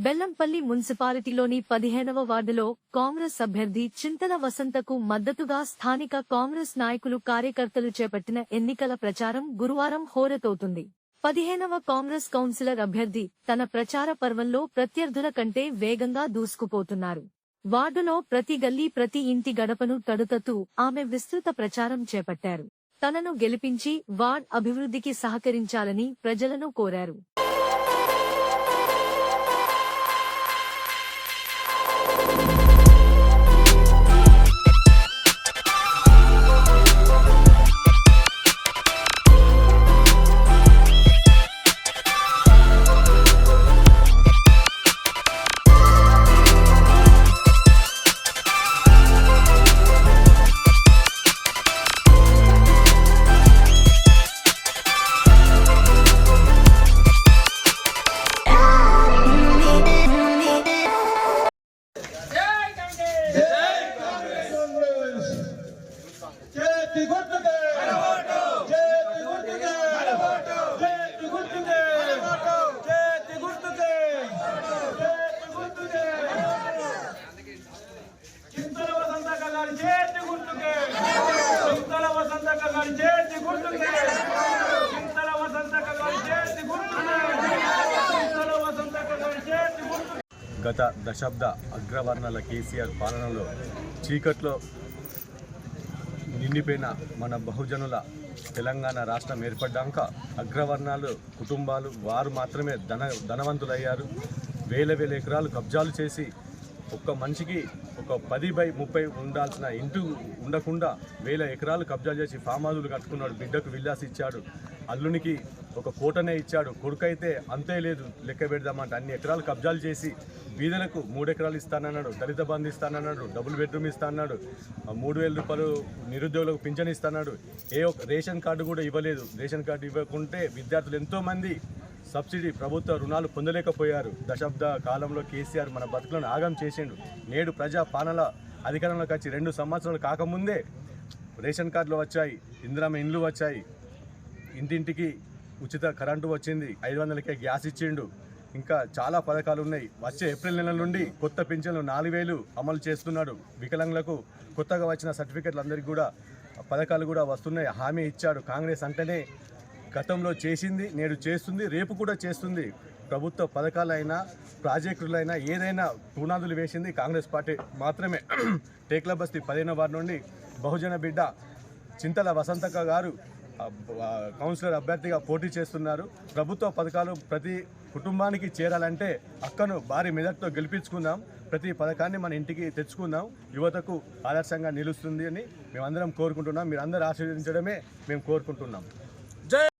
బెల్లంపల్లి మున్సిపాలిటీలోని 15వ వార్డులో కాంగ్రెస్ అభ్యర్థి చింతల వసంతకు మద్దతుగా స్థానిక కాంగ్రెస్ నాయకులు కార్యకర్తలు చేపట్టిన ఎన్నికల ప్రచారం గురువారం హోరెతోతుంది. 15వ కాంగ్రెస్ కౌన్సిలర్ అభ్యర్థి తన ప్రచార పర్వంలో ప్రత్యర్థుల కంటే వేగంగా దూసుకుపోతున్నారు. వార్డులో ప్రతి గల్లీ ప్రతి ఇంటి గడపను తడుతూ ఆమె విస్తృత ప్రచారం చేపట్టారు. తనను గెలిపించి వార్డ్ అభివృద్ధికి సహకరించాలని ప్రజలను కోరారు. గత దశాబ్ద అగ్రవర్ణాల కేసీఆర్ పాలనలో చీకట్లో నిండిపోయిన మన బహుజనుల తెలంగాణ రాష్ట్రం ఏర్పడ్డాక అగ్రవర్ణాలు కుటుంబాలు వారు మాత్రమే ధనవంతులయ్యారు. వేల ఎకరాలు కబ్జాలు చేసి ఒక్క మనిషికి ఒక 10/30 ఉండాల్సిన ఇంటి ఉండకుండా 1000 ఎకరాలు కబ్జా చేసి ఫామ్ హౌజులు కట్టుకున్నాడు. బిడ్డకు విల్లాస్ ఇచ్చాడు, అల్లునికి ఒక కోటనే ఇచ్చాడు, కొడుకైతే అంతే లేదు లెక్క పెడదామంటే అన్ని ఎకరాలు కబ్జాలు చేసి బీదలకు 3 ఎకరాలు ఇస్తానన్నాడు, దళిత బంధు ఇస్తానన్నాడు, డబుల్ బెడ్రూమ్ ఇస్తానన్నాడు, 3000 రూపాయలు నిరుద్యోగులకు పింఛన్ ఇస్తాడు. రేషన్ కార్డు కూడా ఇవ్వలేదు. రేషన్ కార్డు ఇవ్వకుంటే విద్యార్థులు ఎంతోమంది సబ్సిడీ ప్రభుత్వ రుణాలు పొందలేకపోయారు. దశాబ్ద కాలంలో కేసీఆర్ మన బతుకులను ఆగం చేసిండు. నేడు ప్రజా పాలన అధికారంలోకి వచ్చి 2 సంవత్సరాలు కాకముందే రేషన్ కార్డులు వచ్చాయి, ఇందిరమ్మ ఇండ్లు వచ్చాయి, ఇంటింటికి ఉచిత కరెంటు వచ్చింది, 500కే గ్యాస్ ఇచ్చిండు, ఇంకా చాలా పథకాలు ఉన్నాయి. వచ్చే ఏప్రిల్ నెల నుండి కొత్త పింఛన్లు 4000 అమలు చేస్తున్నాడు. వికలాంగులకు కొత్తగా వచ్చిన సర్టిఫికెట్లు అందరికీ కూడా పథకాలు కూడా వస్తున్నాయి, హామీ ఇచ్చాడు. కాంగ్రెస్ అంటేనే గతంలో చేసింది, నేడు చేస్తుంది, రేపు కూడా చేస్తుంది. ప్రభుత్వ పథకాలైనా ప్రాజెక్టులైనా ఏదైనా పునాదులు వేసింది కాంగ్రెస్ పార్టీ మాత్రమే. టేక్ల బస్తీ 15వ వార్డు నుండి బహుజన బిడ్డ చింతల వసంతక్క గారు కౌన్సిలర్ అభ్యర్థిగా పోటీ చేస్తున్నారు. ప్రభుత్వ పథకాలు ప్రతి కుటుంబానికి చేరాలంటే అక్కను భారీ మెదడుతో గెలిపించుకుందాం, ప్రతి పథకాన్ని మన ఇంటికి తెచ్చుకుందాం, యువతకు ఆదర్శంగా నిలుస్తుంది అని మేమందరం కోరుకుంటున్నాం. మీరందరూ ఆశీర్వదించడమే మేము కోరుకుంటున్నాం.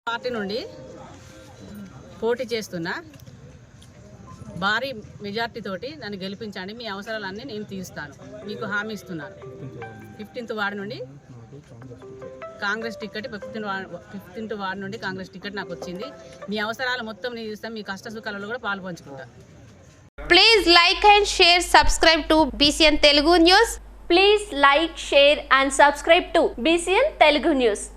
పార్టీ నుండి పోటీ చేస్తున్నా, భారీ మెజార్టీ తోటి నన్ను గెలిపించండి, మీ అవసరాలన్నీ నేను తీరుస్తాను, మీకు హామీ ఇస్తున్నాను. 15th వార్డు నుండి కాంగ్రెస్ టికెట్ 15th వార్డు నుండి కాంగ్రెస్ టికెట్ నాకు వచ్చింది. మీ అవసరాలు మొత్తం నేను ఇస్తాను, మీ కష్ట సుఖాలలో కూడా పాలు పంచుకుంటా. Please like and share, subscribe to BCN Telugu News. Please like, share and subscribe to BCN Telugu News.